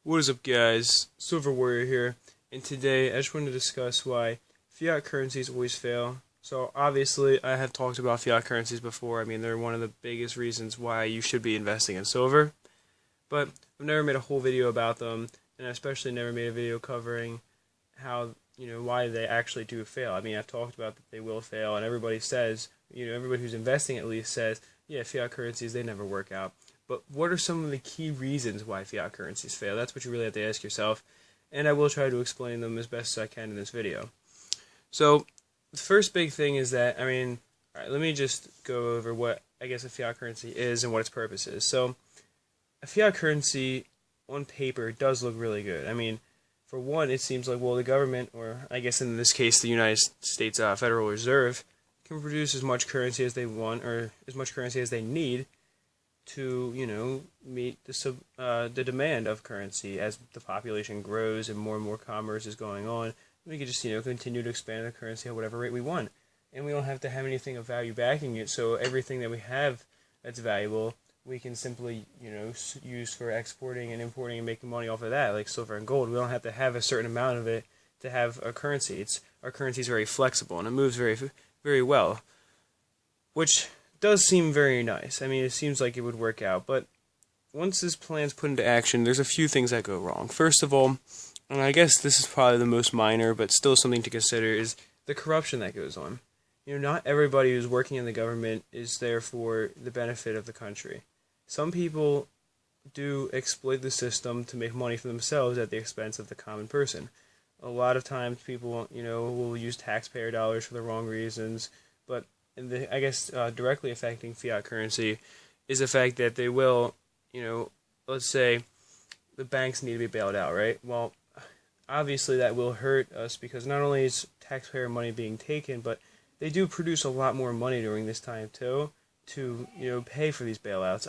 What is up, guys? Silver Warrior here, and today I just wanted to discuss why fiat currencies always fail. So obviously I have talked about fiat currencies before. I mean, they're one of the biggest reasons why you should be investing in silver, but I've never made a whole video about them, and I especially never made a video covering how, why they actually do fail. I mean, I've talked about that they will fail, and everybody says, everybody who's investing at least says, yeah, fiat currencies, they never work out. But what are some of the key reasons why fiat currencies fail? That's what you really have to ask yourself, and I will try to explain them as best as I can in this video. So, the first big thing is that, alright, let me just go over what I guess a fiat currency is and what its purpose is. So, a fiat currency on paper does look really good. I mean, for one, it seems like, well, the government, or I guess in this case the United States Federal Reserve, can produce as much currency as they want, or as much currency as they need, to meet the demand of currency as the population grows and more commerce is going on. We could just continue to expand the currency at whatever rate we want, and we don't have to have anything of value backing it. So everything that we have that's valuable, we can simply use for exporting and importing and making money off of that, like silver and gold. We don't have to have a certain amount of it to have a currency. Our currency is very flexible and it moves very well, which does seem very nice. I mean, it seems like it would work out, but once this plan's put into action, there's a few things that go wrong. First of all, and I guess this is probably the most minor, but still something to consider, is the corruption that goes on. Not everybody who's working in the government is there for the benefit of the country. Some people do exploit the system to make money for themselves at the expense of the common person. A lot of times people, will use taxpayer dollars for the wrong reasons, but I guess directly affecting fiat currency is the fact that they will, let's say the banks need to be bailed out, right? Well, obviously that will hurt us because not only is taxpayer money being taken, but they do produce a lot more money during this time too to pay for these bailouts.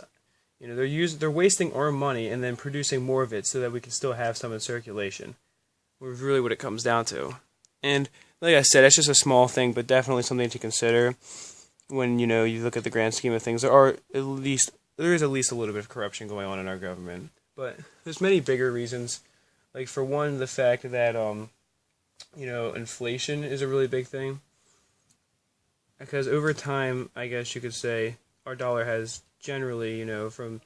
They're wasting our money and then producing more of it so that we can still have some in circulation. Which is really what it comes down to. And like I said, it's just a small thing, but definitely something to consider when you look at the grand scheme of things. There is at least a little bit of corruption going on in our government, but there's many bigger reasons. Like for one, the fact that inflation is a really big thing, because over time, I guess you could say our dollar has generally, from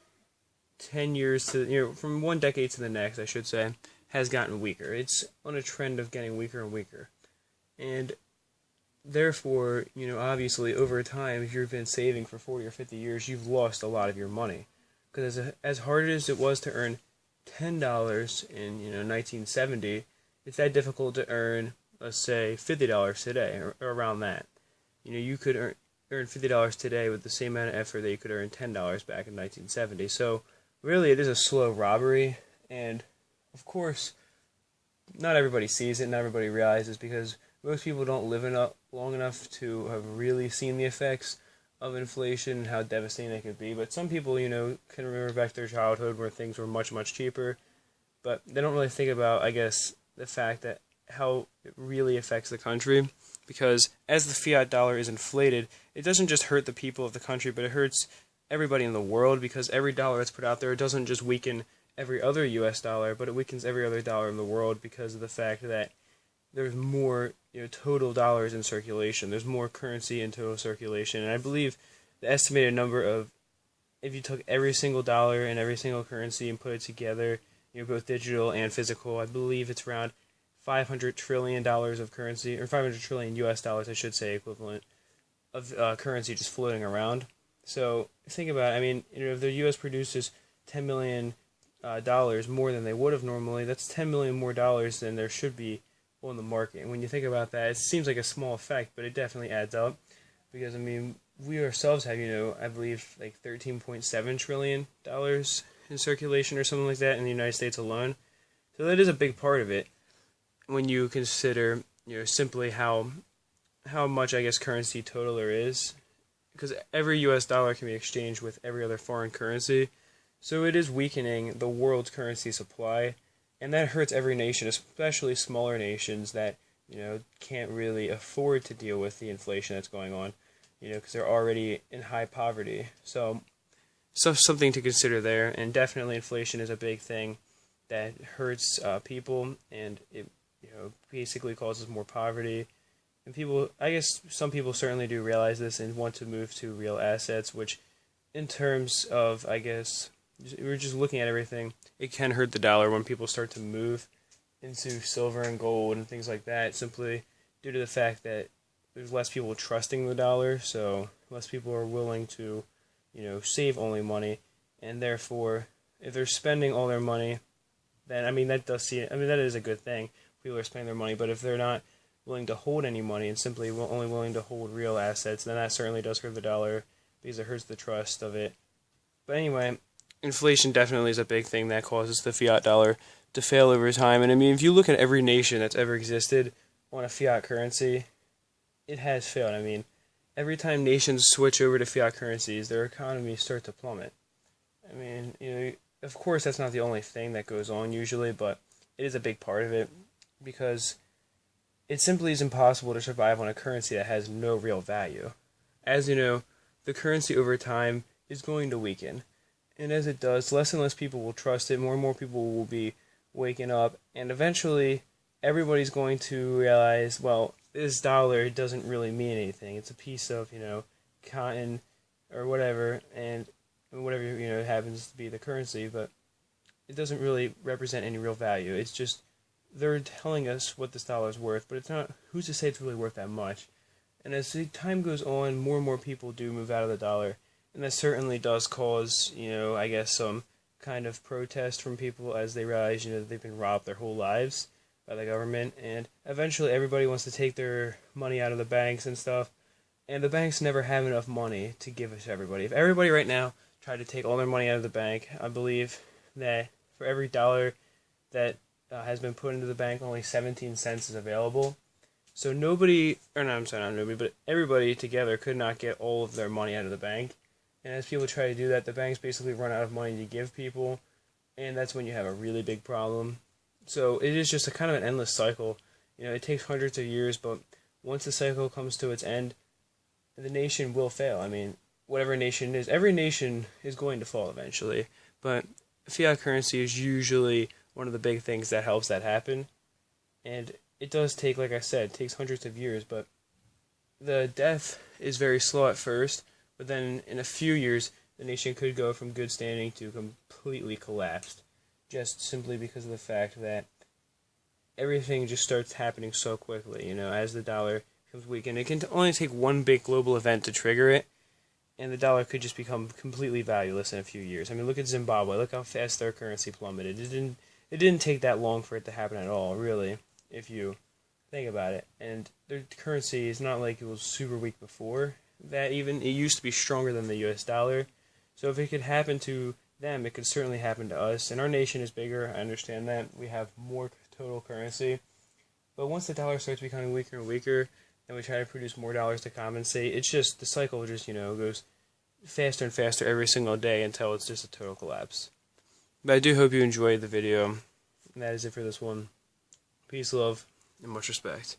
10 years to from one decade to the next, I should say, has gotten weaker. It's on a trend of getting weaker and weaker. And therefore, obviously over time, if you've been saving for 40 or 50 years, you've lost a lot of your money. Because as hard as it was to earn $10 in 1970, it's that difficult to earn, let's say, $50 today, or around that. You could earn $50 today with the same amount of effort that you could earn $10 back in 1970. So really, it is a slow robbery, and of course, not everybody sees it, not everybody realizes, because most people don't live long enough to have really seen the effects of inflation and how devastating they could be. But some people, can remember back to their childhood where things were much, much cheaper, but they don't really think about, I guess, the fact that how it really affects the country, because as the fiat dollar is inflated, it doesn't just hurt the people of the country, but it hurts everybody in the world, because every dollar that's put out there, it doesn't just weaken every other US dollar, but it weakens every other dollar in the world because of the fact that there's more total dollars in circulation. There's more currency in total circulation. And I believe the estimated number of, if you took every single dollar and every single currency and put it together, both digital and physical, I believe it's around $500 trillion of currency, or 500 trillion US dollars, I should say, equivalent of currency just floating around. So think about it. I mean, if the US produces 10 million dollars more than they would have normally, that's 10 million more dollars than there should be on the market. And when you think about that, it seems like a small effect, but it definitely adds up, because I mean, we ourselves have I believe like $13.7 trillion in circulation or something like that in the United States alone. So that is a big part of it when you consider simply how much, I guess, currency total there is, because every US dollar can be exchanged with every other foreign currency. So it is weakening the world's currency supply, and that hurts every nation, especially smaller nations that, can't really afford to deal with the inflation that's going on, because they're already in high poverty. So something to consider there, and definitely inflation is a big thing that hurts people, and it basically causes more poverty. And people, I guess some people certainly do realize this and want to move to real assets, which in terms of, I guess, we're just looking at everything, it can hurt the dollar when people start to move into silver and gold and things like that, simply due to the fact that there's less people trusting the dollar, so less people are willing to, save only money, and therefore, if they're spending all their money, then, that is a good thing. People are spending their money, but if they're not willing to hold any money and simply only willing to hold real assets, then that certainly does hurt the dollar because it hurts the trust of it. But anyway, inflation definitely is a big thing that causes the fiat dollar to fail over time. And if you look at every nation that's ever existed on a fiat currency, it has failed. Every time nations switch over to fiat currencies, their economies start to plummet. Of course that's not the only thing that goes on usually, but it is a big part of it because it simply is impossible to survive on a currency that has no real value. As you know, the currency over time is going to weaken. And as it does, less and less people will trust it, more and more people will be waking up, and eventually everybody's going to realize, well, this dollar doesn't really mean anything. It's a piece of, cotton or whatever, and whatever, happens to be the currency, but it doesn't really represent any real value. It's just, they're telling us what this dollar is worth, but it's not, who's to say it's really worth that much? And as the time goes on, more and more people do move out of the dollar, and that certainly does cause, I guess some kind of protest from people as they realize, that they've been robbed their whole lives by the government, and eventually everybody wants to take their money out of the banks and stuff, and the banks never have enough money to give it to everybody. If everybody right now tried to take all their money out of the bank, I believe that for every dollar that has been put into the bank, only 17 cents is available. So but everybody together could not get all of their money out of the bank. And as people try to do that, the banks basically run out of money to give people, and that's when you have a really big problem. So it is just a kind of an endless cycle. It takes hundreds of years, but once the cycle comes to its end, the nation will fail. Whatever nation it is, every nation is going to fall eventually, but fiat currency is usually one of the big things that helps that happen. And it does take, like I said, it takes hundreds of years, but the death is very slow at first, but then in a few years, the nation could go from good standing to completely collapsed, just simply because of the fact that everything just starts happening so quickly, as the dollar becomes weak. And it can only take one big global event to trigger it, and the dollar could just become completely valueless in a few years. Look at Zimbabwe. Look how fast their currency plummeted. It didn't take that long for it to happen at all, really, if you think about it. And their currency is not like it was super weak before. That even it used to be stronger than the U.S. dollar. So if it could happen to them, it could certainly happen to us. And our nation is bigger. I understand that. We have more total currency. But once the dollar starts becoming weaker and weaker, then we try to produce more dollars to compensate. It's just, the cycle just, goes faster and faster every single day until it's just a total collapse. But I do hope you enjoyed the video. And that is it for this one. Peace, love, and much respect.